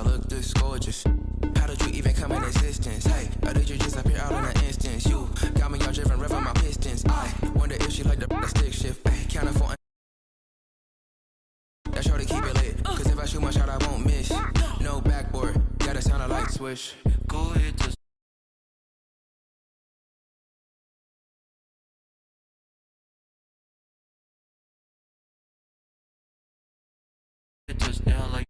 look this gorgeous. How did you even come in existence? Hey, or did you just appear out in an instance? You got me all driven, revving my pistons. I wonder if she like the stick shift. Hey, count it for that's sure to keep it lit. Cause if I shoot my shot, I won't miss. No backboard, gotta sound a light switch. Go ahead to touchdown like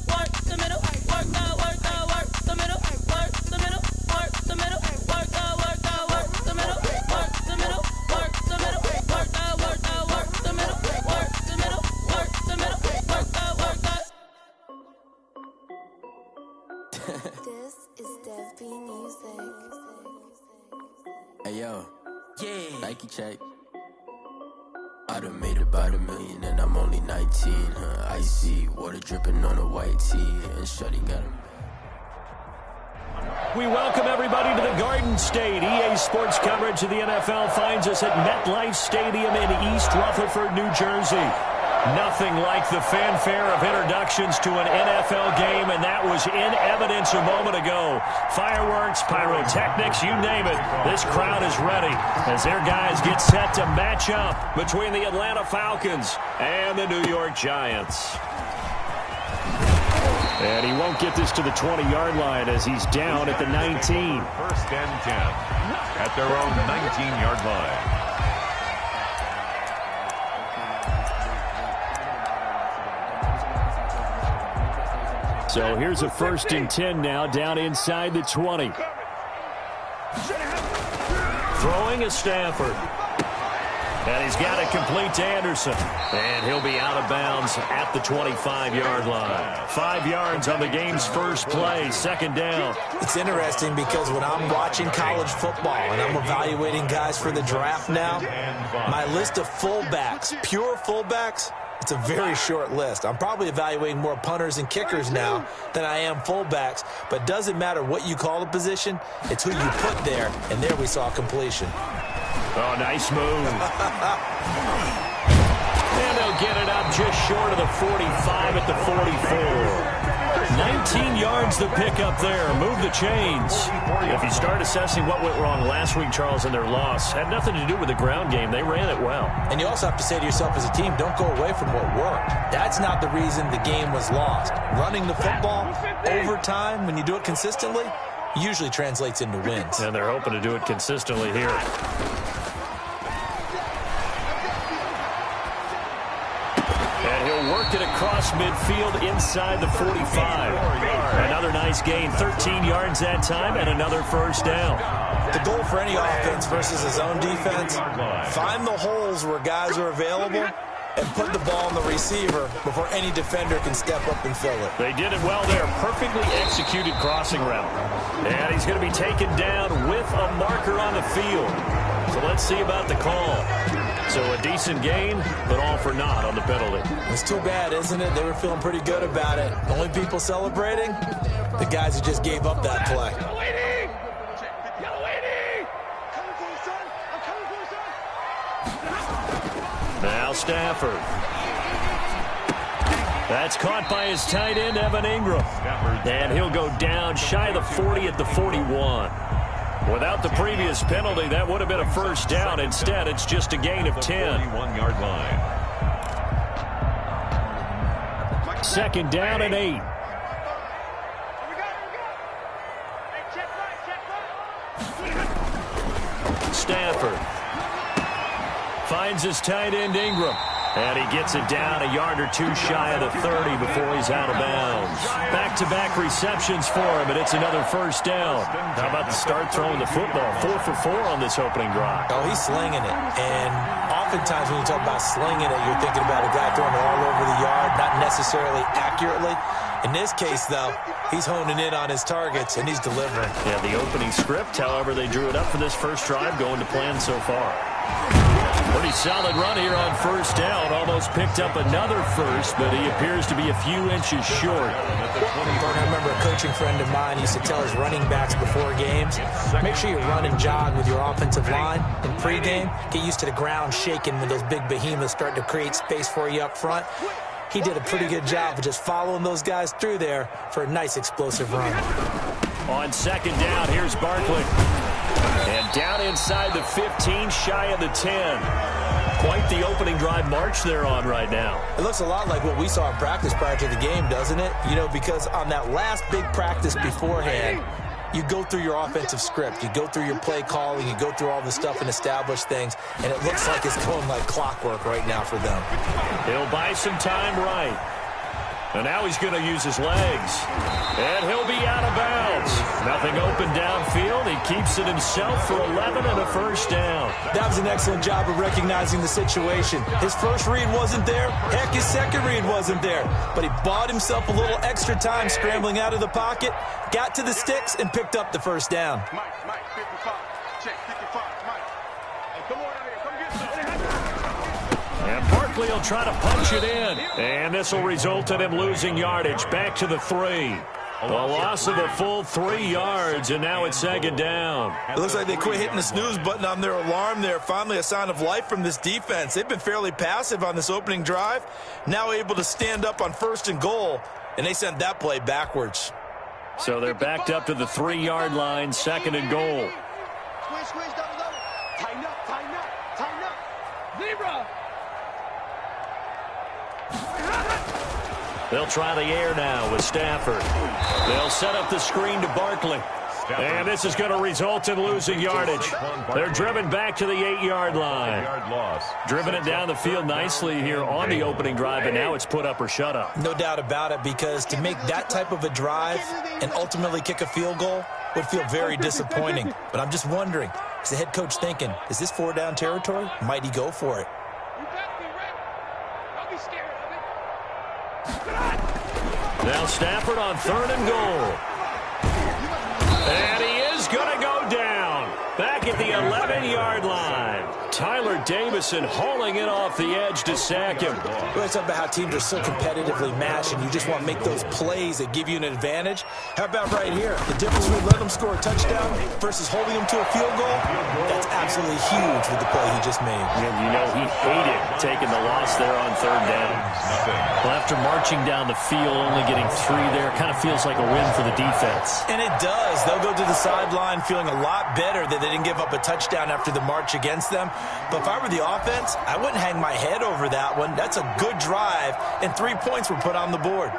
work the middle, work the middle, work the middle, work the middle, work the middle, work the middle, work the middle, work the middle, work the middle, work the middle, work the middle, work the. This is Dev B Music. Hey yo, yeah. Nike check. I done made about $1 million and I'm only 19, huh? Icy water dripping on a white tee and Shuddy got him. We welcome everybody to the Garden State. EA Sports coverage of the NFL finds us at MetLife Stadium in East Rutherford, New Jersey. Nothing like the fanfare of introductions to an NFL game, and that was in evidence a moment ago. Fireworks, pyrotechnics, you name it. This crowd is ready as their guys get set to match up between the Atlanta Falcons and the New York Giants. And he won't get this to the 20-yard line as he's down at the 19. First and 10 at their own 19-yard line. So here's a 1st and 10 now, down inside the 20. Throwing is Stafford. And he's got it complete to Anderson. And he'll be out of bounds at the 25-yard line. 5 yards on the game's first play, 2nd down. It's interesting because when I'm watching college football and I'm evaluating guys for the draft now, my list of fullbacks, pure fullbacks, it's a very short list. I'm probably evaluating more punters and kickers now than I am fullbacks, but it doesn't matter what you call the position, it's who you put there, and there we saw completion. Oh, nice move. And they'll get it up just short of the 45 at the 44. 19 yards to pick up there. Move the chains. If you start assessing what went wrong last week, Charles, in their loss, had nothing to do with the ground game. They ran it well. And you also have to say to yourself as a team, don't go away from what worked. That's not the reason the game was lost. Running the football over time, when you do it consistently, usually translates into wins. And they're hoping to do it consistently here. And he'll work it across midfield inside the 45. Another nice gain, 13 yards that time, and another 1st down. The goal for any offense versus his own defense, find the holes where guys are available and put the ball on the receiver before any defender can step up and fill it. They did it well there. Perfectly executed crossing route. And he's going to be taken down with a marker on the field. So let's see about the call. So a decent gain, but all for naught on the penalty. It's too bad, isn't it? They were feeling pretty good about it. The only people celebrating, the guys who just gave up that play. Now Stafford. That's caught by his tight end, Evan Ingram. And he'll go down shy of the 40 at the 41. Without the previous penalty, that would have been a 1st down. Instead, it's just a gain of 10. 41-yard line. 2nd down and 8. Stafford finds his tight end Ingram. And he gets it down a yard or 2 shy of the 30 before he's out of bounds. Back-to-back receptions for him, and it's another 1st down. How about the start throwing the football? 4 for 4 on this opening drive. Oh, he's slinging it. And oftentimes when you talk about slinging it, you're thinking about a guy throwing it all over the yard, not necessarily accurately. In this case, though, he's honing in on his targets, and he's delivering. Yeah, the opening script, however, they drew it up for this first drive, going to plan so far. Pretty solid run here on first down. Almost picked up another first, but he appears to be a few inches short. I remember a coaching friend of mine used to tell his running backs before games, make sure you run and jog with your offensive line in pregame. Get used to the ground shaking when those big behemoths start to create space for you up front. He did a pretty good job of just following those guys through there for a nice explosive run. On second down, here's Barkley. And down inside the 15, shy of the 10. Quite the opening drive march they're on right now. It looks a lot like what we saw in practice prior to the game, doesn't it? You know, because on that last big practice beforehand, you go through your offensive script. You go through your play calling. You go through all the stuff and establish things. And it looks like it's going like clockwork right now for them. He'll buy some time right. And now he's going to use his legs. And he'll be out of bounds. Nothing open downfield. He keeps it himself for 11 and a first down. That was an excellent job of recognizing the situation. His first read wasn't there. Heck, his second read wasn't there. But he bought himself a little extra time scrambling out of the pocket, got to the sticks, and picked up the first down. Mike, 55. Check, 55. Mike. Hey, come on out here. Come get some. And Barkley will try to punch it in. And this will result in him losing yardage. Back to the 3. A loss of a full 3 yards, and now it's second down. It looks like they quit hitting the snooze button on their alarm there. Finally a sign of life from this defense. They've been fairly passive on this opening drive. Now able to stand up on 1st and goal, and they sent that play backwards. So they're backed up to the 3-yard line, 2nd and goal. Squish, double. Tighten up. Zebra. They'll try the air now with Stafford. They'll set up the screen to Barkley. And this is going to result in losing yardage. They're driven back to the 8-yard line. Driven it down the field nicely here on the opening drive, and now it's put up or shut up. No doubt about it, because to make that type of a drive and ultimately kick a field goal would feel very disappointing. But I'm just wondering, is the head coach thinking, is this 4-down territory? Might he go for it? Now Stafford on 3rd and goal. And he is going to go down. Back at the 11-yard line. Tyler Davison hauling it off the edge to sack him. We always talk about how teams are so competitively matched and you just want to make those plays that give you an advantage. How about right here? The difference between letting them score a touchdown versus holding them to a field goal? That's absolutely huge with the play he just made. And you know, he hated taking the loss there on 3rd down. Well, after marching down the field, only getting 3 there, kind of feels like a win for the defense. And it does. They'll go to the sideline feeling a lot better that they didn't give up a touchdown after the march against them. But if I were the offense, I wouldn't hang my head over that one. That's a good drive, and 3 points were put on the board.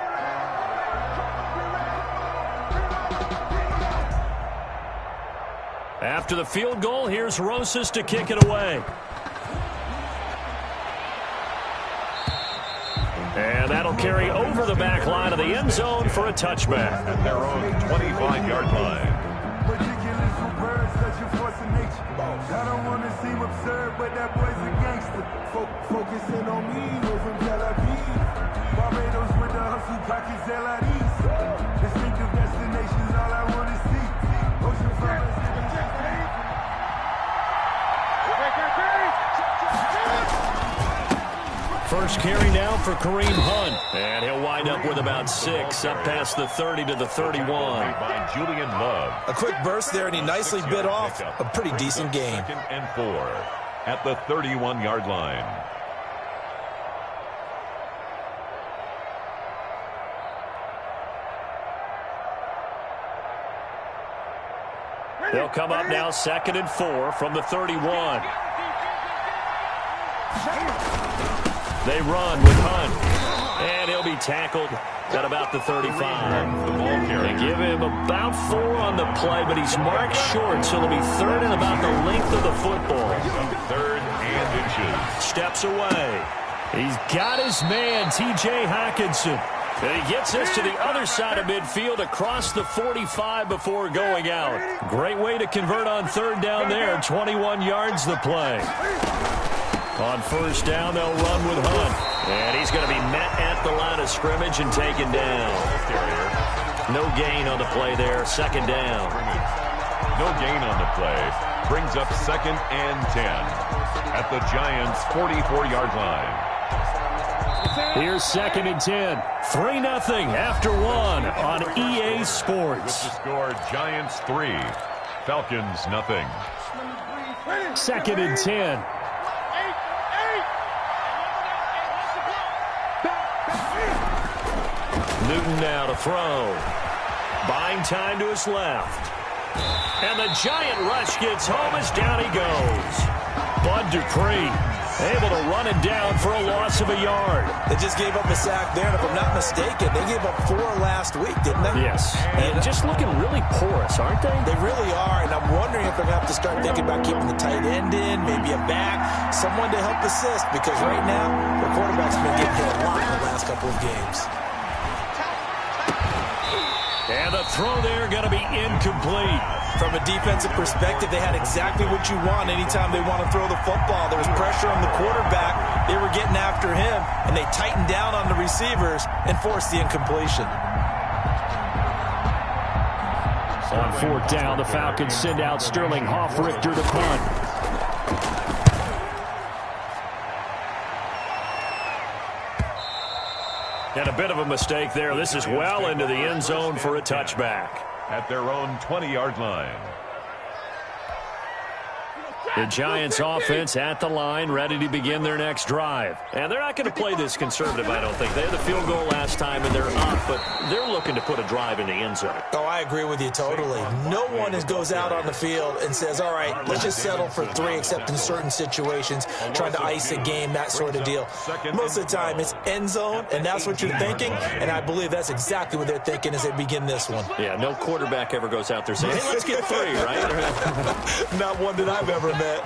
After the field goal, here's Rosas to kick it away. And that'll carry over the back line of the end zone for a touchback. At their own 25-yard line. I don't want to seem absurd, but that boy's a gangster. Focusing on me, we're from Tel Aviv. Barbados with the hustle, pockets LIDs. Distinctive destinations, all I want to see. Ocean fires. First carry now for Kareem Hunt. And he'll wind up with about 6, up past the 30 to the 31. By Julian Love. A quick burst there, and he nicely bit off a pretty decent game. 2nd and 4 at the 31-yard line. They'll come up now 2nd and 4 from the 31. They run with Hunt. And he'll be tackled at about the 35. They give him about 4 on the play, but he's marked short, so it'll be 3rd and about the length of the football. 3rd and inches. Steps away. He's got his man, T.J. Hockenson. And he gets us to the other side of midfield across the 45 before going out. Great way to convert on 3rd down there. 21 yards the play. On 1st down, they'll run with Hunt. And he's going to be met at the line of scrimmage and taken down. No gain on the play there. 2nd down. No gain on the play. brings up 2nd and 10 at the Giants' 44-yard line. Here's 2nd and 10. 3-0 after 1 on EA Sports. With the score, Giants 3, Falcons 0. 2nd and 10. Newton now to throw. Buying time to his left. And the giant rush gets home as down he goes. Bud Dupree able to run it down for a loss of a yard. They just gave up a sack there, and if I'm not mistaken, they gave up 4 last week, didn't they? Yes. And just looking really porous, aren't they? They really are, and I'm wondering if they're going to have to start thinking about keeping the tight end in, maybe a back, someone to help assist, because right now, the quarterback's been getting hit a lot in the last couple of games. And the throw there going to be incomplete. From a defensive perspective, they had exactly what you want anytime they want to throw the football. There was pressure on the quarterback. They were getting after him, and they tightened down on the receivers and forced the incompletion. On 4th down, the Falcons send out Sterling Hoffrichter to punt. And a bit of a mistake there. This is well into the end zone for a touchback. At their own 20-yard line. The Giants offense at the line, ready to begin their next drive. And they're not going to play this conservative, I don't think. They had the field goal last time, and they're up, but they're looking to put a drive in the end zone. Oh, I agree with you totally. No one goes out on the field and says, all right, let's just settle for 3, except in certain situations, trying to ice a game, that sort of deal. Most of the time, it's end zone, and that's what you're thinking, and I believe that's exactly what they're thinking as they begin this one. Yeah, no quarterback ever goes out there saying, hey, let's get 3, right? Not one that I've ever met. And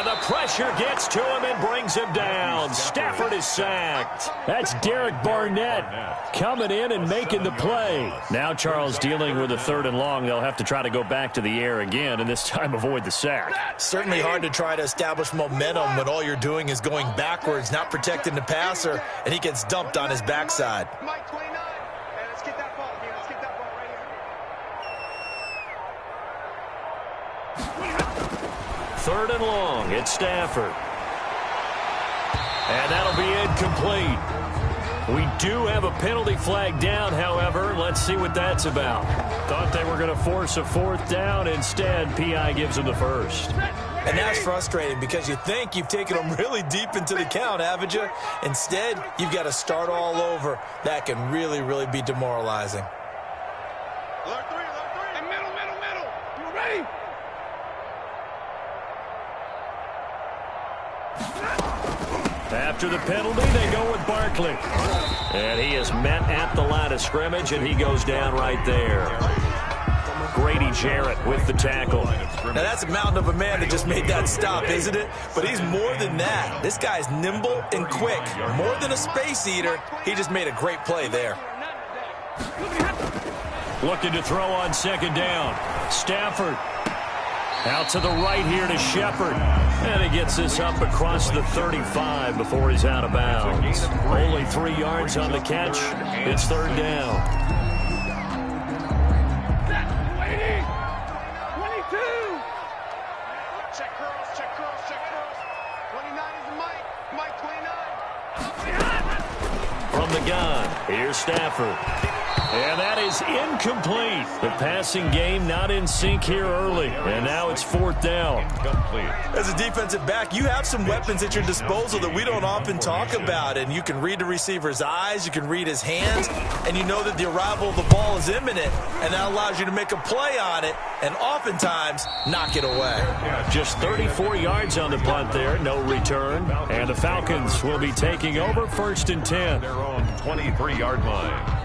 the pressure gets to him and brings him down. Stafford is sacked. That's Derek Barnett coming in and making the play. Now Charles dealing with a 3rd and long. They'll have to try to go back to the air again, and this time avoid the sack. Certainly hard to try to establish momentum when all you're doing is going backwards, not protecting the passer, and he gets dumped on his backside. Mike 29. Hey, let's get that ball again. Let's get that ball right here. 3rd and long. It's Stafford. And that'll be incomplete. We do have a penalty flag down, however. Let's see what that's about. Thought they were going to force a 4th down. Instead, P.I. gives them the 1st. And that's frustrating because you think you've taken them really deep into the count, haven't you? Instead, you've got to start all over. That can really, really be demoralizing. Alert 3. And middle. You ready? After the penalty, they go with Barkley. And he is met at the line of scrimmage, and he goes down right there. Grady Jarrett with the tackle. Now, that's a mountain of a man that just made that stop, isn't it? But he's more than that. This guy's nimble and quick. More than a space eater. He just made a great play there. Looking to throw on 2nd down. Stafford. Out to the right here to Shepard. And he gets this up across the 35 before he's out of bounds. Only 3 yards on the catch. It's 3rd down. 22. Check curls. 29 is Mike 29. From the gun, here's Stafford. And that is incomplete. The passing game not in sync here early. And now it's 4th down. As a defensive back, you have some weapons at your disposal that we don't often talk about. And you can read the receiver's eyes, you can read his hands, and you know that the arrival of the ball is imminent. And that allows you to make a play on it and oftentimes knock it away. Just 34 yards on the punt there, no return. And the Falcons will be taking over 1st and 10. Their own 23-yard line.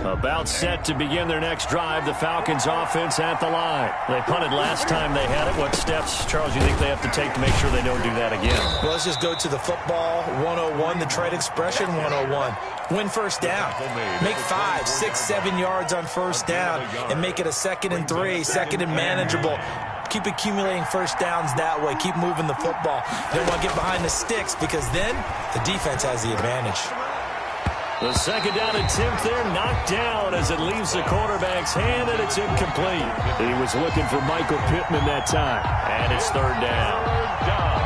About set to begin their next drive, the Falcons offense at the line. They punted last time they had it. What steps, Charles, you think they have to take to make sure they don't do that again? Well, let's just go to the football 101, the trade expression 101. Win 1st down. Make 5, 6, 7 yards on 1st down and make it a 2nd and 3, 2nd and manageable. Keep accumulating 1st downs that way. Keep moving the football. You don't want to get behind the sticks because then the defense has the advantage. The second down attempt there knocked down as it leaves the quarterback's hand, and it's incomplete. He was looking for Michael Pittman that time, and it's third down. Third down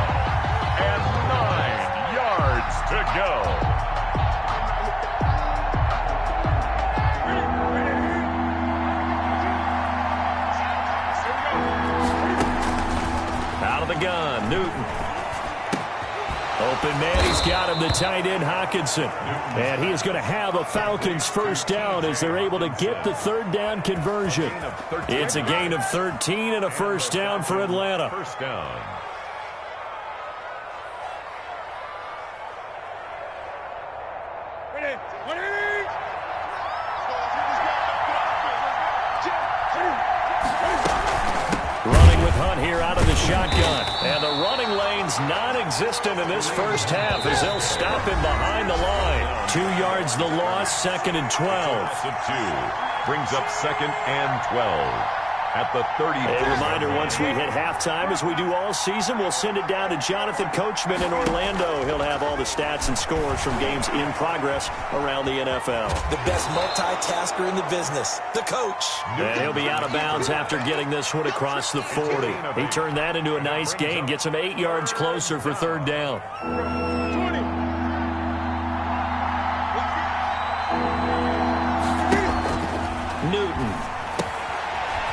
and 9 yards to go. Out of the gun, Newton. Open man, he's got him, the tight end, Hockenson. And he is going to have a Falcons first down as they're able to get the third down conversion. It's a gain of 13 and a first down for Atlanta. First down. Running with Hunt here out of the shotgun. And the running lane's non-existent in this first half as they'll stop him behind the line. 2 yards the loss, 2nd and 12. Brings up 2nd and 12. At the 30. A reminder, once we hit halftime, as we do all season, we'll send it down to Jonathan Coachman in Orlando. He'll have all the stats and scores from games in progress around the NFL. The best multitasker in the business, the coach. And he'll be out of bounds after getting this one across the 40. He turned that into a nice gain, gets him 8 yards closer for third down. Newton.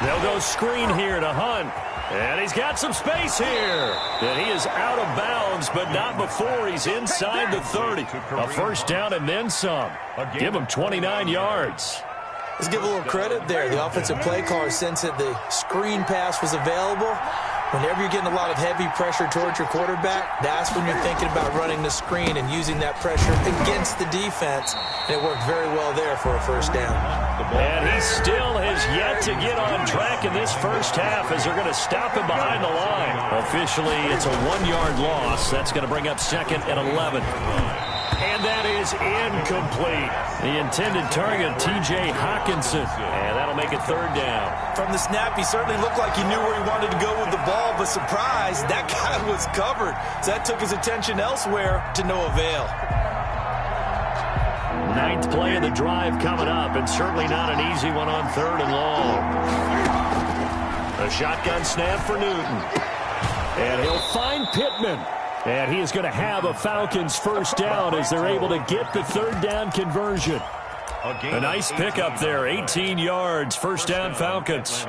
They'll go screen here to Hunt. And he's got some space here. And he is out of bounds, but not before he's inside the 30. A first down and then some. Give him 29 yards. Let's give a little credit there. The offensive play caller sensed that the screen pass was available. Whenever you're getting a lot of heavy pressure towards your quarterback, that's when you're thinking about running the screen and using that pressure against the defense. And it worked very well there for a first down. And he still has yet to get on track in this first half as they're going to stop him behind the line. Officially, it's a 1-yard loss. That's going to bring up 2nd and 11. And that is incomplete. The intended target, T.J. Hockenson. And that'll make it third down. From the snap, he certainly looked like he knew where he wanted to go with the ball, but surprise, that guy was covered. So that took his attention elsewhere to no avail. 9th play of the drive coming up, and certainly not an easy one on 3rd and long. A shotgun snap for Newton. And he'll find Pittman. And he is going to have a Falcons first down as they're able to get the third down conversion. A nice pickup there, 18 yards, first down Falcons.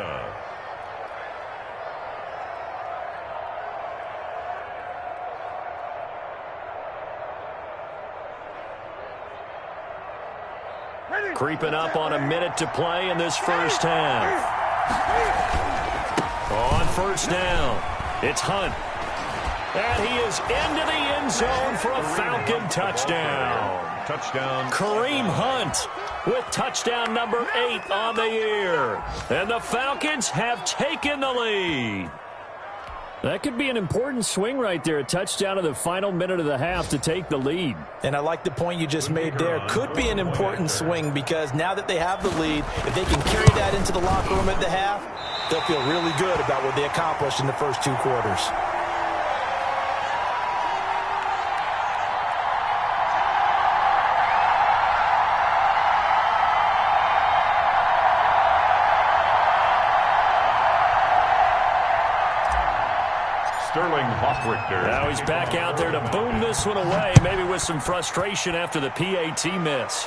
Creeping up on a minute to play in this first half. On first down, it's Hunt. And he is into the end zone for a Falcon touchdown. Touchdown. Kareem Hunt with touchdown number 8 on the year. And the Falcons have taken the lead. That could be an important swing right there. A touchdown in the final minute of the half to take the lead. And I like the point you just made there. Could be an important swing because now that they have the lead, if they can carry that into the locker room at the half, they'll feel really good about what they accomplished in the first 2 quarters. Now he's back out there to boom this one away, maybe with some frustration after the PAT miss.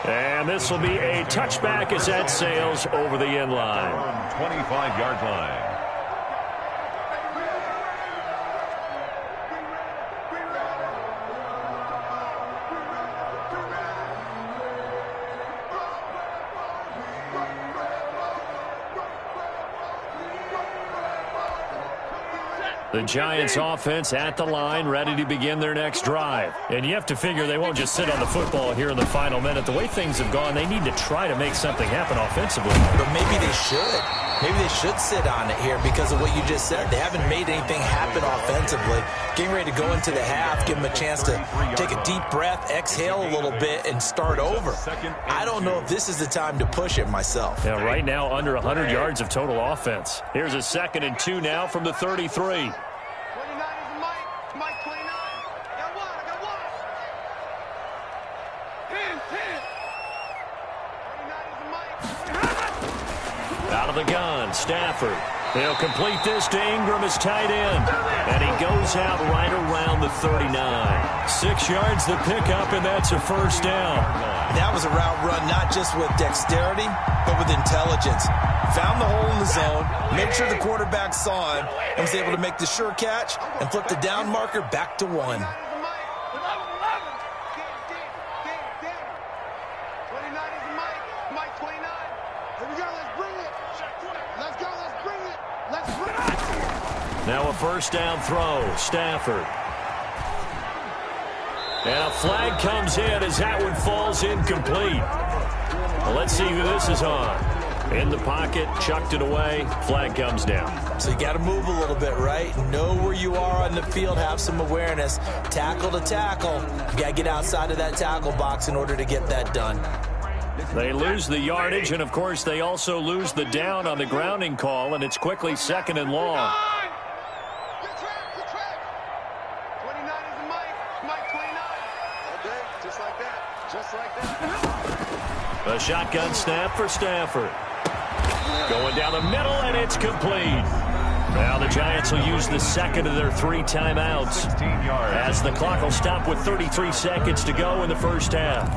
And this will be a touchback as that sails over the end line. 25-yard line. The Giants offense at the line, ready to begin their next drive. And you have to figure they won't just sit on the football here in the final minute. The way things have gone, they need to try to make something happen offensively. But maybe they should. Maybe they should sit on it here because of what you just said. They haven't made anything happen offensively. Getting ready to go into the half, give them a chance to take a deep breath, exhale a little bit, and start over. I don't know if this is the time to push it myself. Yeah, right now under 100 yards of total offense. Here's a 2nd and 2 now from the 33. Out of the gun, Stafford. He'll complete this to Ingram, his tight end. And he goes out right around the 39. 6 yards the pickup, and that's a first down. That was a route run not just with dexterity, but with intelligence. Found the hole in the zone, made sure the quarterback saw him, and was able to make the sure catch and flip the down marker back to 1. 29 is Mike. Mike 29. Here we go. Let's bring it. Let's go. Let's bring it. Let's bring it. Now a first down throw. Stafford. And a flag comes in as that one falls incomplete. Well, let's see who this is on. In the pocket, chucked it away, flag comes down. So you got to move a little bit, right? Know where you are on the field, have some awareness. Tackle to tackle. You got to get outside of that tackle box in order to get that done. They lose the yardage, and of course they also lose the down on the grounding call, and it's quickly 2nd and long. Good track. 29 is Mike. Mike 29. Okay, just like that. Just like that. A shotgun snap for Stafford. Going down the middle, and it's complete. Now the Giants will use the second of their 3 timeouts as the clock will stop with 33 seconds to go in the first half.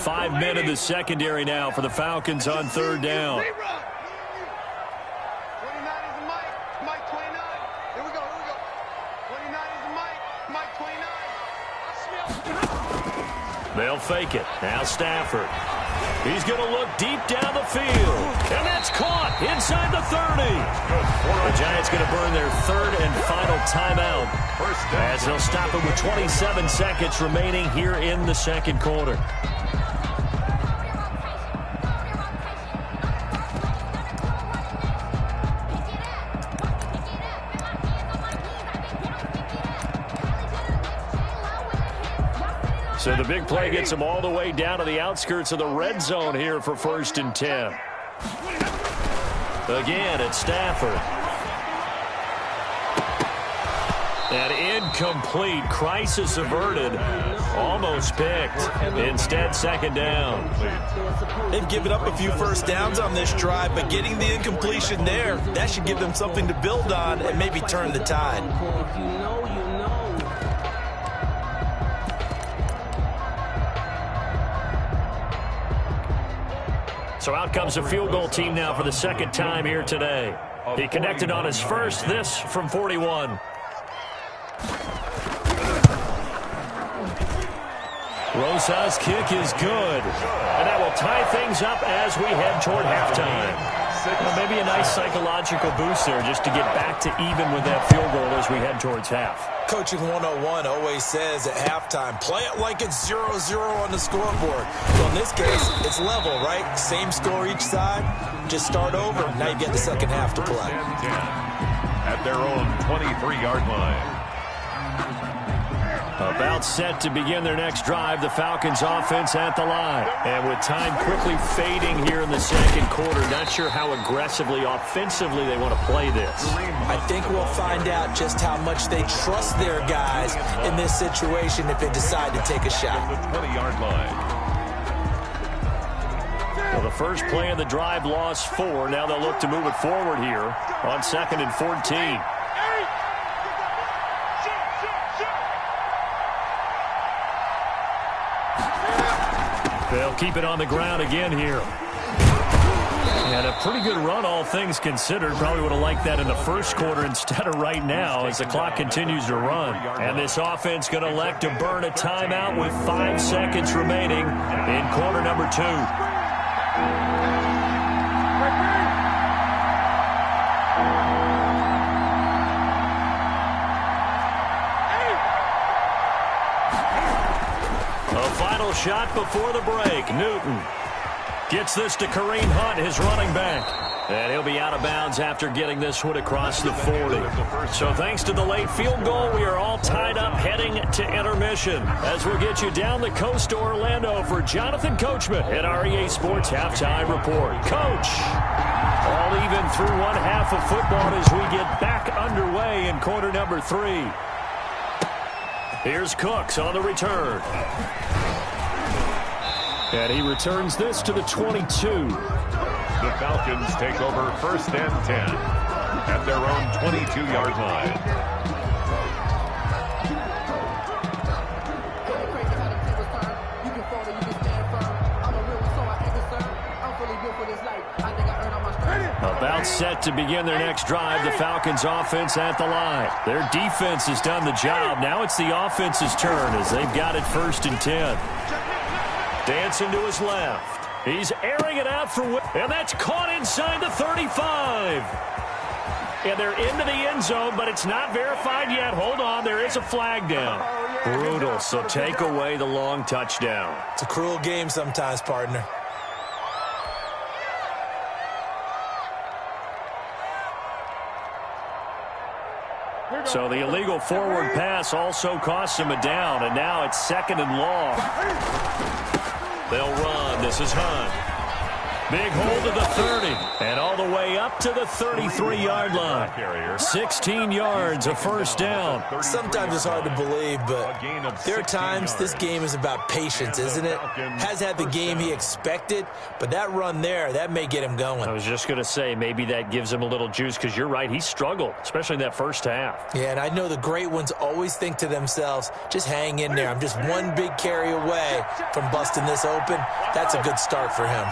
5 men in the secondary now for the Falcons on 3rd down. 29 is Mike. Mike 29. Here we go. 29 is Mike 29. They'll fake it. Now Stafford. He's going to look deep down the field. And that's caught inside the 30. The Giants going to burn their 3rd and final timeout as they'll stop it with 27 seconds remaining here in the 2nd quarter. So the big play gets them all the way down to the outskirts of the red zone here for 1st and 10. Again, it's Stafford. And incomplete. Crisis averted. Almost picked. Instead, 2nd down. They've given up a few first downs on this drive, but getting the incompletion there, that should give them something to build on and maybe turn the tide. So out comes a field goal team now for the 2nd time here today. He connected on his first, this from 41. Rosa's kick is good. And that will tie things up as we head toward halftime. Well, maybe a nice psychological boost there just to get back to even with that field goal as we head towards half. Coaching 101 always says at halftime, play it like it's 0-0 on the scoreboard. Well, in this case, it's level, right? Same score each side. Just start over. Now you get the second half to play. At their own 23-yard line. About set to begin their next drive, the Falcons offense at the line. And with time quickly fading here in the 2nd quarter, not sure how aggressively, offensively they want to play this. I think we'll find out just how much they trust their guys in this situation if they decide to take a shot. The 20-yard line. Well, the first play of the drive lost 4. Now they'll look to move it forward here on 2nd and 14. They'll keep it on the ground again here. And a pretty good run, all things considered. Probably would have liked that in the 1st quarter instead of right now as the clock continues to run. And this offense going to elect to burn a timeout with 5 seconds remaining in quarter number 2. Shot before the break. Newton gets this to Kareem Hunt, his running back. And he'll be out of bounds after getting this one across the 40. So thanks to the late field goal, we are all tied up heading to intermission. As we'll get you down the coast to Orlando for Jonathan Coachman at our EA Sports Halftime Report. Coach, all even through 1 half of football as we get back underway in quarter number 3. Here's Cooks on the return. And he returns this to the 22. Falcons take over 1st and 10 at their own 22-yard line. About set to begin their next drive. The Falcons offense at the line. Their defense has done the job. Now it's the offense's turn as they've got it 1st and 10. Dancing to his left. He's airing it out for, and that's caught inside the 35. And they're into the end zone, but it's not verified yet. Hold on, there is a flag down. Brutal, so take away the long touchdown. It's a cruel game sometimes, partner. So the illegal forward pass also costs him a down, and now it's 2nd and long. They'll run. This is Hunt. Big hold to the 30, and all the way up to the 33-yard line. 16 yards, a 1st down. Sometimes it's hard to believe, but there are times this game is about patience, isn't it? Has had the game he expected, but that run there, that may get him going. I was just going to say, maybe that gives him a little juice, because you're right, he struggled, especially in that first half. Yeah, and I know the great ones always think to themselves, just hang in there. I'm just one big carry away from busting this open. That's a good start for him.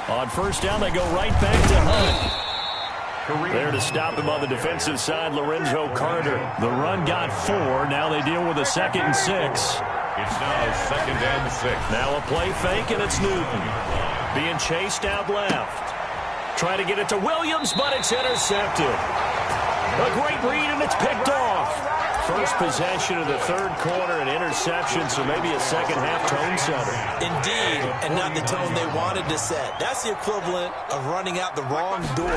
On 1st down, they go right back to Hunt. There to stop him on the defensive side, Lorenzo Carter. The run got 4. Now they deal with a 2nd and 6. It's now 2nd and 6. Now a play fake, and it's Newton. Being chased out left. Try to get it to Williams, but it's intercepted. A great read, and it's picked off. First possession of the 3rd quarter, an interception, so maybe a second-half tone setter. Indeed, and not the tone they wanted to set. That's the equivalent of running out the wrong door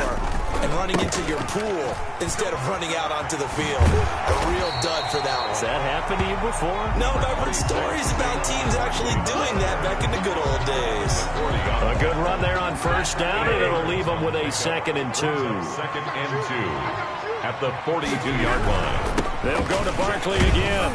and running into your pool instead of running out onto the field. A real dud for that one. Has that happened to you before? No, but I've heard stories about teams actually doing that back in the good old days. A good run there on 1st down, and it'll leave them with a 2nd and 2. 2nd and 2 at the 42-yard line. They'll go to Barkley again.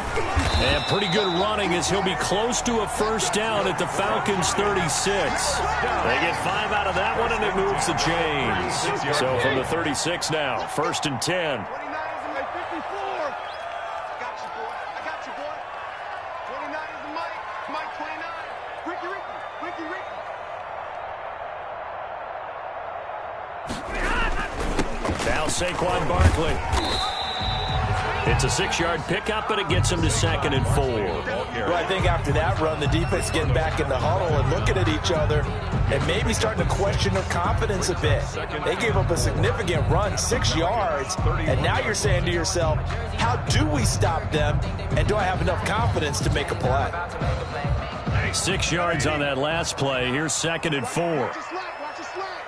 And pretty good running as he'll be close to a 1st down at the Falcons' 36. They get 5 out of that one, and it moves the chains. So from the 36 now, 1st and 10. 29 is in my 54. I got you, boy. I got you, boy. 29 is in Mike 29. Ricky. Now Saquon Barkley. It's a 6-yard pickup, but it gets him to 2nd and 4. Well, I think after that run, the defense getting back in the huddle and looking at each other and maybe starting to question their confidence a bit. They gave up a significant run, 6 yards, and now you're saying to yourself, how do we stop them, and do I have enough confidence to make a play? 6 yards on that last play. Here's 2nd and 4. Watch your slack.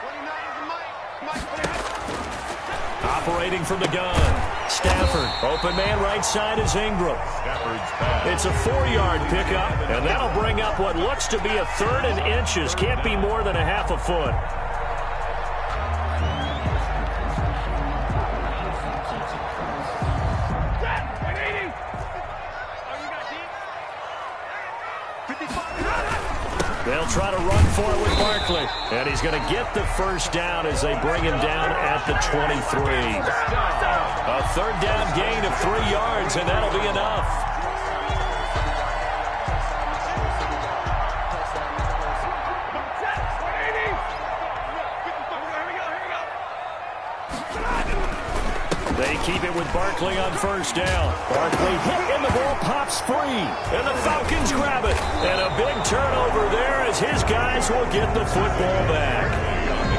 29 is in Mike. Operating from the gun. Stafford. Open man right side is Ingram. It's a 4-yard pickup, and that'll bring up what looks to be a 3rd and inches. Can't be more than a half a foot. They'll try to run for it with Barkley. And he's going to get the 1st down as they bring him down at the 23. A 3rd down gain of 3 yards, and that'll be enough. They keep it with Barkley on 1st down. Barkley hit, and the ball pops free. And the Falcons grab it. And a big turnover there as his guys will get the football back.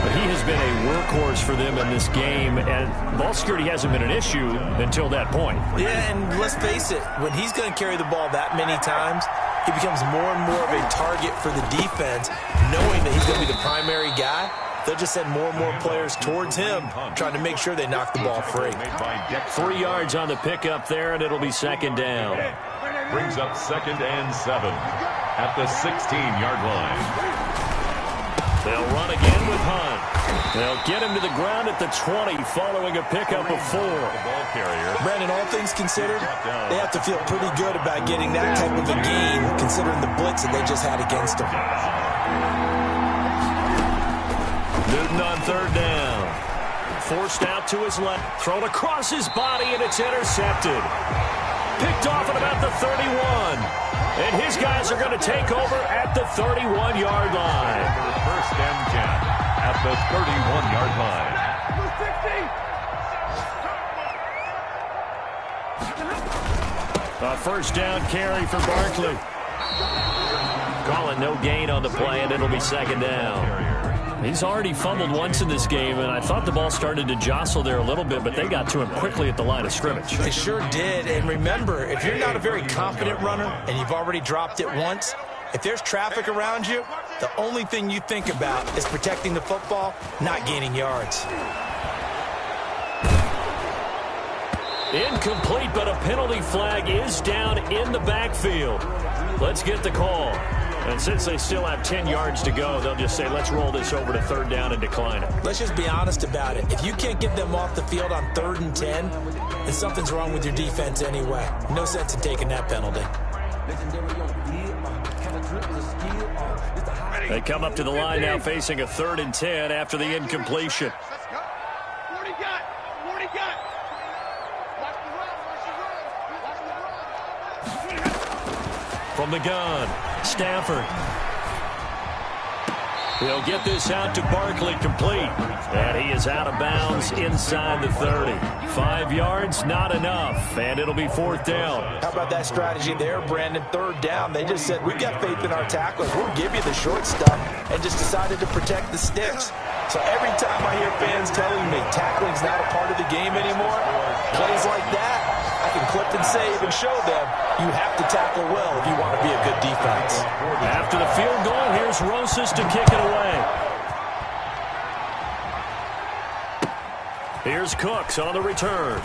But he has been a workhorse for them in this game, and ball security hasn't been an issue until that point. Yeah, and let's face it, when he's going to carry the ball that many times, he becomes more and more of a target for the defense, knowing that he's going to be the primary guy. They'll just send more and more players towards him, trying to make sure they knock the ball free. 3 yards on the pickup there, and it'll be 2nd down. Brings up 2nd and 7 at the 16-yard line. They'll run again with Hunt. They'll get him to the ground at the 20 following a pickup of 4. Brandon, all things considered, they have to feel pretty good about getting that type of a gain, considering the blitz that they just had against them. Newton on third down. Forced out to his left. Thrown across his body, and it's intercepted. Picked off at about the 31. And his guys are going to take over at the 31-yard line. First and 10 at the 31-yard line. A first down carry for Barkley. Calling no gain on the play, and it'll be second down. He's already fumbled once in this game, and I thought the ball started to jostle there a little bit, but they got to him quickly at the line of scrimmage. They sure did. And remember, if you're not a very confident runner and you've already dropped it once, if there's traffic around you, the only thing you think about is protecting the football, not gaining yards. Incomplete, but a penalty flag is down in the backfield. Let's get the call. And since they still have 10 yards to go, they'll just say, let's roll this over to third down and decline it. Let's just be honest about it. If you can't get them off the field on 3rd and 10, then something's wrong with your defense anyway. No sense in taking that penalty. They come up to the line now facing a 3rd and 10 after the incompletion. Let's go. What do you got? What do you got? Watch the run. Watch the run. From the gun, Stafford. He'll get this out to Barkley, complete. And he is out of bounds inside the 30. 5 yards, not enough. And it'll be 4th down. How about that strategy there, Brandon? 3rd down. They just said, we've got faith in our tacklers. We'll give you the short stuff, and just decided to protect the sticks. So every time I hear fans telling me tackling's not a part of the game anymore, plays like that, I can clip and save and show them you have to tackle well if you want to be a good defense. After the field goal, here's Rosas to kick it away. Here's Cooks on the return.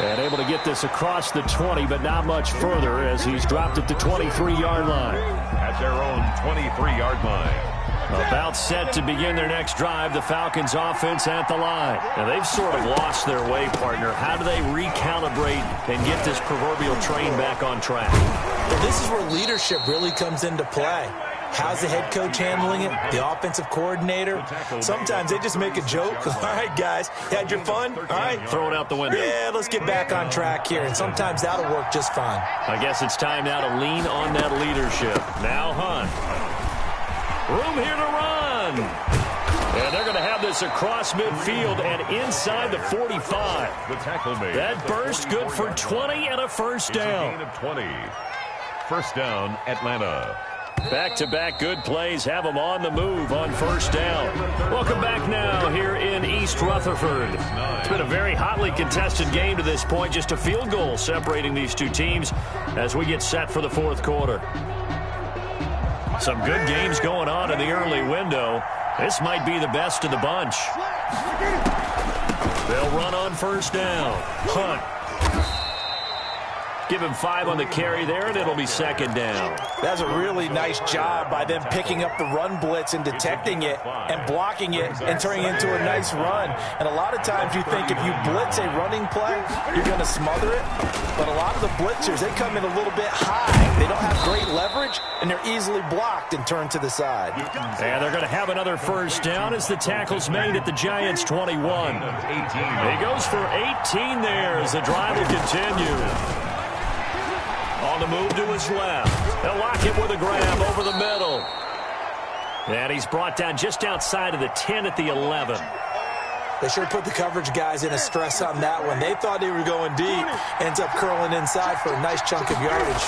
And able to get this across the 20, but not much further as he's dropped at the 23-yard line. At their own 23-yard line. About set to begin their next drive, the Falcons offense at the line. Now, they've sort of lost their way, partner. How do they recalibrate and get this proverbial train back on track? Well, this is where leadership really comes into play. How's the head coach handling it? The offensive coordinator? Sometimes they just make a joke. All right, guys, had your fun? All right. Throw it out the window. Yeah, let's get back on track here. And sometimes that'll work just fine. I guess it's time now to lean on that leadership. Now Hunt. Room here to run. And they're going to have this across midfield and inside the 45. The tackle made. That burst good for 20 and a first down. Gain of 20. First down, Atlanta. Back-to-back good plays have them on the move on first down. Welcome back now here in East Rutherford. It's been a very hotly contested game to this point. Just a field goal separating these two teams as we get set for the 4th quarter. Some good games going on in the early window. This might be the best of the bunch. They'll run on first down. Hunt. Give him 5 on the carry there, and it'll be second down. That's a really nice job by them picking up the run blitz and detecting it and blocking it and turning it into a nice run. And a lot of times you think if you blitz a running play, you're going to smother it. But a lot of the blitzers, they come in a little bit high. They don't have great leverage, and they're easily blocked and turned to the side. And they're going to have another first down as the tackle's made at the Giants' 21. He goes for 18 there as the drive will continue. On the move to his left. They'll lock it with a grab over the middle. And he's brought down just outside of the 10 at the 11. They sure put the coverage guys in a stress on that one. They thought they were going deep. Ends up curling inside for a nice chunk of yardage.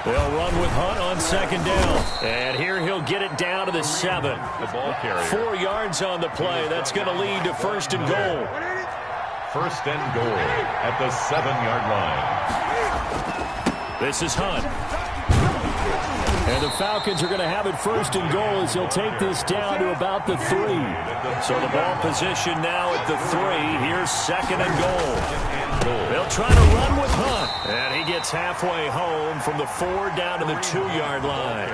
They'll run with Hunt on second down. And here he'll get it down to the 7. The ball carrier. 4 yards on the play. That's going to lead to first and goal. First and goal at the 7-yard line. This is Hunt. And the Falcons are going to have it first and goal as he'll take this down to about the 3. So the ball position now at the 3. Here's second and goal. They'll try to run with Hunt. And he gets halfway home from the 4 down to the 2-yard line.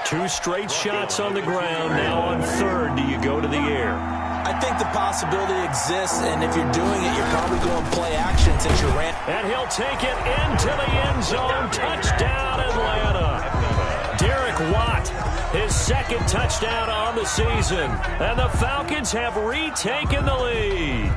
2 straight shots on the ground. Now on 3rd, do you go to the air? I think the possibility exists, and if you're doing it, you're probably going play action since you ran. And he'll take it into the end zone. Touchdown, Atlanta. Watt, his second touchdown on the season. And the Falcons have retaken the lead.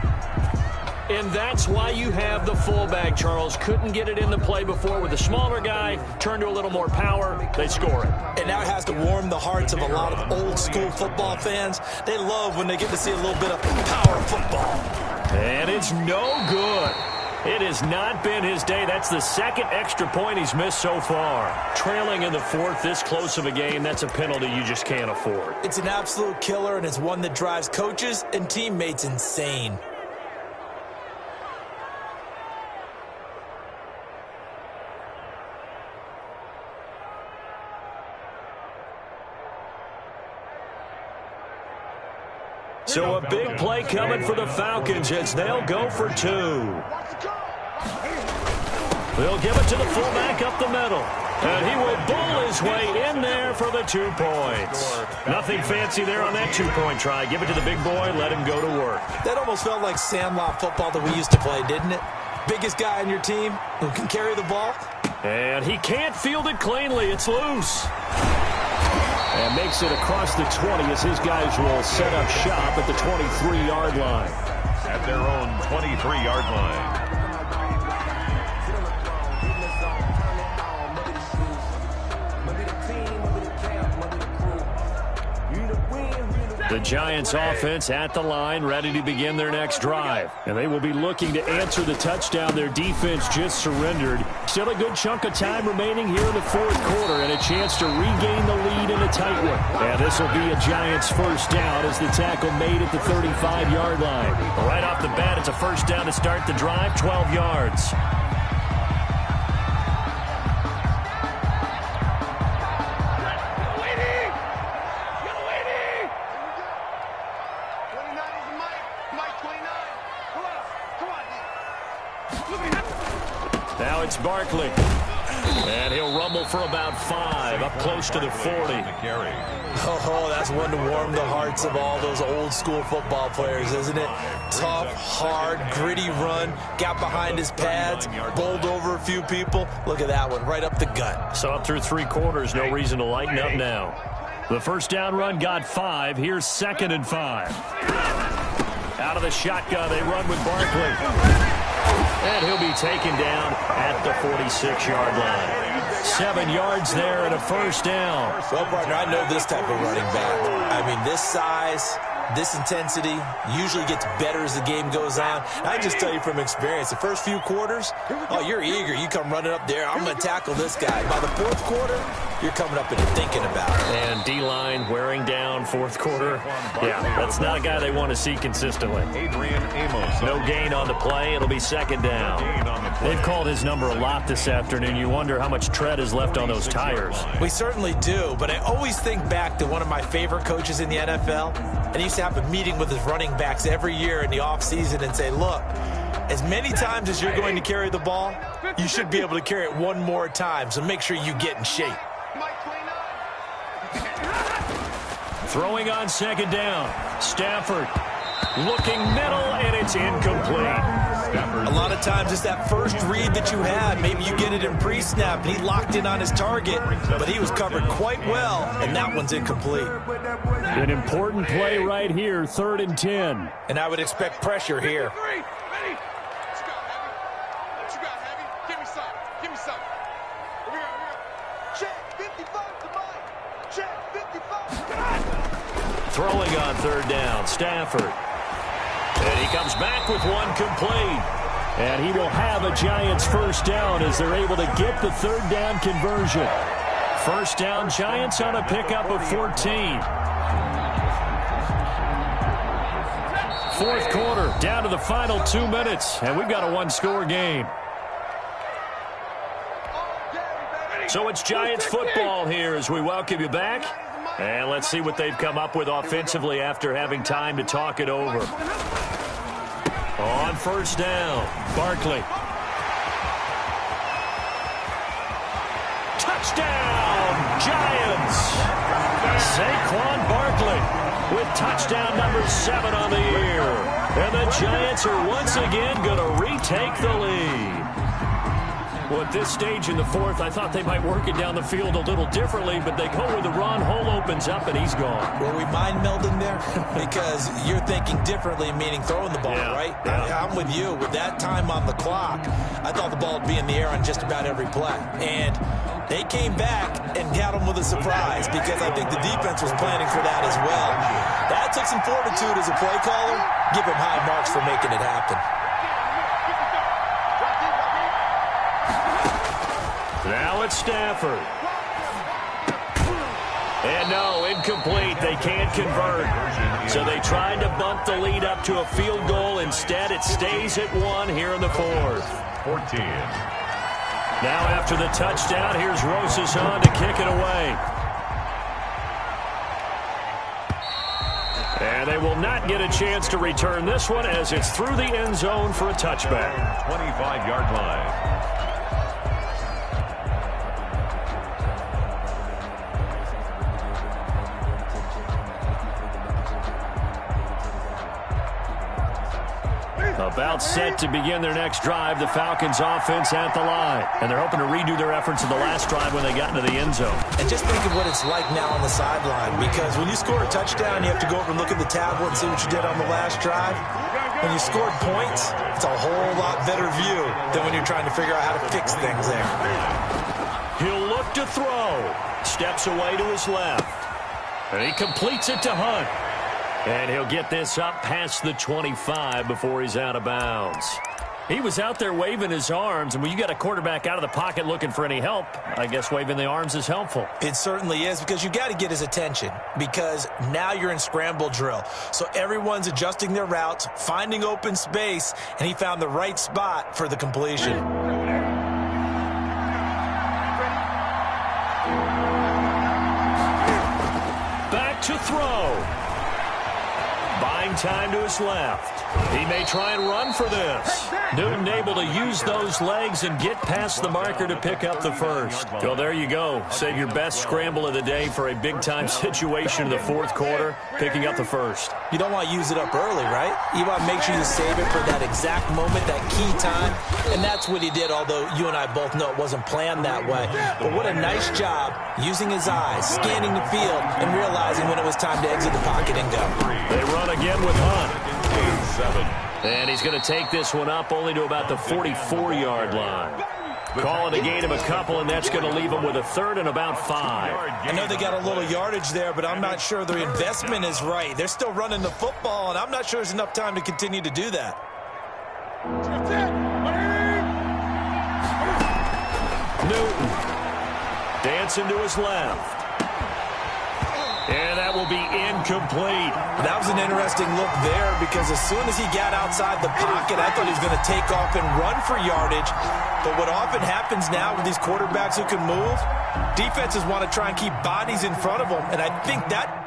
And that's why you have the fullback, Charles. Couldn't get it in the play before with a smaller guy. Turn to a little more power. They score it. And now it has to warm the hearts of a lot of old-school football fans. They love when they get to see a little bit of power football. And it's no good. It has not been his day. That's the second extra point he's missed so far. Trailing in the fourth, this close of a game, that's a penalty you just can't afford. It's an absolute killer, and it's one that drives coaches and teammates insane. So a big play coming for the Falcons as they'll go for two. They'll give it to the fullback up the middle. And he will bull his way in there for the 2 points. Nothing fancy there on that 2-point try. Give it to the big boy, let him go to work. That almost felt like sandlot football that we used to play, didn't it? Biggest guy on your team who can carry the ball. And he can't field it cleanly. It's loose. And makes it across the 20 as his guys will set up shop at the 23-yard line. At their own 23-yard line. The Giants offense at the line, ready to begin their next drive. And they will be looking to answer the touchdown their defense just surrendered. Still a good chunk of time remaining here in the fourth quarter and a chance to regain the lead in a tight one. And this will be a Giants first down as the tackle made at the 35-yard line. Right off the bat, it's a first down to start the drive, 12 yards. Now it's Barkley. And he'll rumble for about 5, up close to the 40. Oh, that's one to warm the hearts of all those old-school football players, isn't it? Tough, hard, gritty run, got behind his pads, bowled over a few people. Look at that one, right up the gut. So up through 3 quarters, no reason to lighten up now. The first down run got 5. Here's 2nd and 5. Out of the shotgun, they run with Barkley. And he'll be taken down at the 46-yard line. 7 yards there and a first down. Well, partner, I know this type of running back. I mean, this size, this intensity usually gets better as the game goes on. I just tell you from experience, the first few quarters, oh, you're eager. You come running up there. I'm going to tackle this guy. By the fourth quarter, you're coming up and thinking about it. And D-line wearing down fourth quarter. Yeah, that's not a guy they want to see consistently. No gain on the play. It'll be 2nd down. They've called his number a lot this afternoon. You wonder how much tread is left on those tires. We certainly do, but I always think back to one of my favorite coaches in the NFL, and he used to have a meeting with his running backs every year in the offseason and say, look, as many times as you're going to carry the ball, you should be able to carry it one more time, so make sure you get in shape. Throwing on 2nd down. Stafford looking middle, and it's incomplete. A lot of times it's that first read that you had. Maybe you get it in pre-snap, and he locked in on his target, but he was covered quite well, and that one's incomplete. An important play right here, 3rd and 10. And I would expect pressure here. Throwing on 3rd down, Stafford. And he comes back with one complete. And he will have a Giants first down as they're able to get the 3rd down conversion. First down, Giants on a pickup of 14. Fourth quarter, down to the final 2 minutes, and we've got a 1-score game. So it's Giants football here as we welcome you back. And let's see what they've come up with offensively after having time to talk it over. On first down, Barkley. Touchdown, Giants! Saquon Barkley with touchdown number 7 on the year. And the Giants are once again going to retake the lead. Well, at this stage in the fourth, I thought they might work it down the field a little differently, but they go with the run. Hole opens up, and he's gone. Were we mind melding there? Because you're thinking differently, meaning throwing the ball, right? Yeah. I'm with you. With that time on the clock, I thought the ball would be in the air on just about every play. And they came back and got them with a surprise because I think the defense was planning for that as well. That took some fortitude as a play caller. Give him high marks for making it happen. Now it's Stafford. And no, incomplete. They can't convert. So they tried to bump the lead up to a field goal. Instead, it stays at 1 here in the fourth. 14. Now after the touchdown, here's Rosas on to kick it away. And they will not get a chance to return this one as it's through the end zone for a touchback. 25-yard line. About set to begin their next drive, the Falcons offense at the line. And they're hoping to redo their efforts in the last drive when they got into the end zone. And just think of what it's like now on the sideline, because when you score a touchdown, you have to go over and look at the tablet and see what you did on the last drive. When you scored points, it's a whole lot better view than when you're trying to figure out how to fix things there. He'll look to throw. Steps away to his left. And he completes it to Hunt. And he'll get this up past the 25 before he's out of bounds. He was out there waving his arms, and when you got a quarterback out of the pocket looking for any help, I guess waving the arms is helpful. It certainly is, because you got to get his attention, because now you're in scramble drill. So everyone's adjusting their routes, finding open space, and he found the right spot for the completion. Back to throw. Buying time to his left. He may try and run for this. Newton able to use those legs and get past the marker to pick up the first. Well, there you go. Save your best scramble of the day for a big-time situation in the fourth quarter, picking up the first. You don't want to use it up early, right? You want to make sure you save it for that exact moment, that key time. And that's what he did, although you and I both know it wasn't planned that way. But what a nice job using his eyes, scanning the field, and realizing when it was time to exit the pocket and go. They run again with Hunt. 7. And he's going to take this one up only to about the 44-yard line. Call it a gain of a couple, and that's going to leave him with a third and about 5. I know they got a little yardage there, but I'm not sure the investment is right. They're still running the football, and I'm not sure there's enough time to continue to do that. Newton dancing to his left. And that will be incomplete. That was an interesting look there, because as soon as he got outside the pocket, I thought he was going to take off and run for yardage. But what often happens now with these quarterbacks who can move, defenses want to try and keep bodies in front of them. And I think that...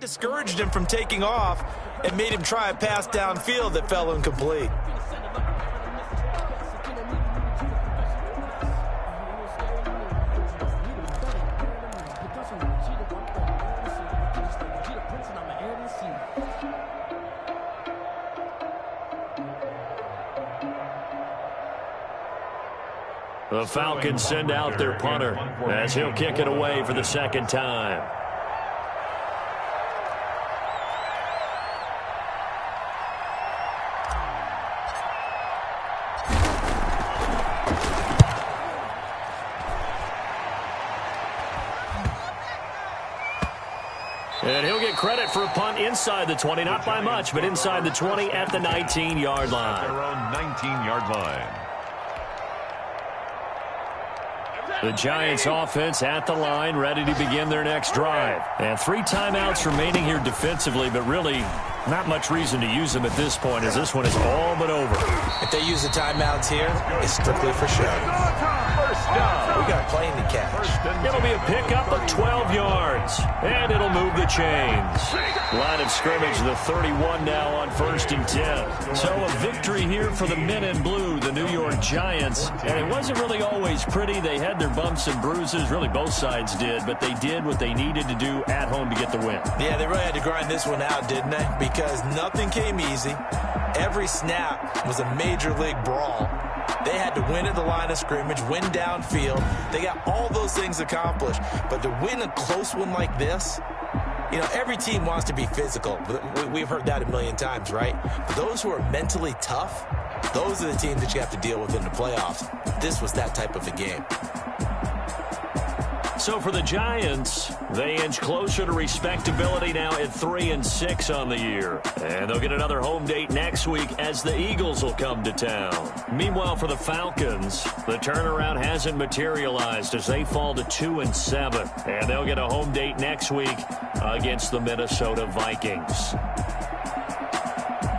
discouraged him from taking off and made him try a pass downfield that fell incomplete. The Falcons send out their punter as he'll kick it away for the second time. And he'll get credit for a punt inside the 20, not by much, but inside the 20 at the 19-yard line. At their own 19-yard line. The Giants offense at the line, ready to begin their next drive. And 3 timeouts remaining here defensively, but really not much reason to use them at this point, as this one is all but over. If they use the timeouts here, it's strictly for show. We got a plane to catch. It'll be a pickup of 12 yards, and it'll move the chains. Line of scrimmage, the 31 now on 1st and 10. So a victory here for the men in blue, the New York Giants. And it wasn't really always pretty. They had their bumps and bruises. Really, both sides did. But they did what they needed to do at home to get the win. Yeah, they really had to grind this one out, didn't they? Because nothing came easy. Every snap was a major league brawl. They had to win at the line of scrimmage, win downfield. They got all those things accomplished. But to win a close one like this, you know, every team wants to be physical. We've heard that a million times, right? But those who are mentally tough, those are the teams that you have to deal with in the playoffs. This was that type of a game. So for the Giants, they inch closer to respectability now at 3-6 on the year. And they'll get another home date next week as the Eagles will come to town. Meanwhile, for the Falcons, the turnaround hasn't materialized as they fall to 2-7. And they'll get a home date next week against the Minnesota Vikings.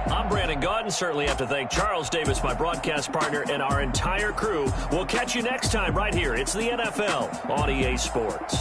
I'm Brandon Gaudin. Certainly have to thank Charles Davis, my broadcast partner, and our entire crew. We'll catch you next time right here. It's the NFL on EA Sports.